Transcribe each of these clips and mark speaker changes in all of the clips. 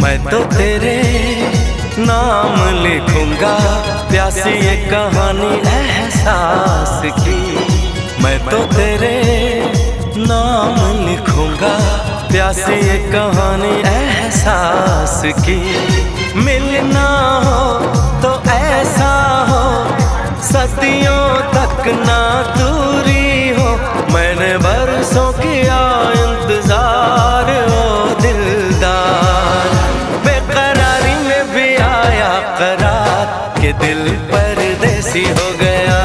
Speaker 1: मैं तो तेरे नाम लिखूंगा, प्यासी ये कहानी एहसास की। मैं तो तेरे नाम लिखूंगा, प्यासी ये कहानी एहसास की। मिलना हो तो ऐसा हो, सदियों तक ना दूरी हो। मैंने बरसों किया इंतजार ओ दिलदार, बेकरारी में भी आया करार के दिल परदेसी हो गया।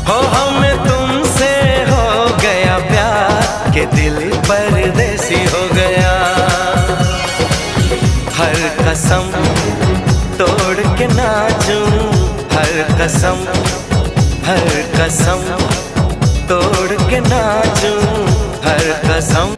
Speaker 1: हो हमें तुमसे हो गया प्यार के दिल परदेसी हो गया। हर कसम तोड़ के नाचूं, हर कसम तोड़ के नाचूं, हर कसम।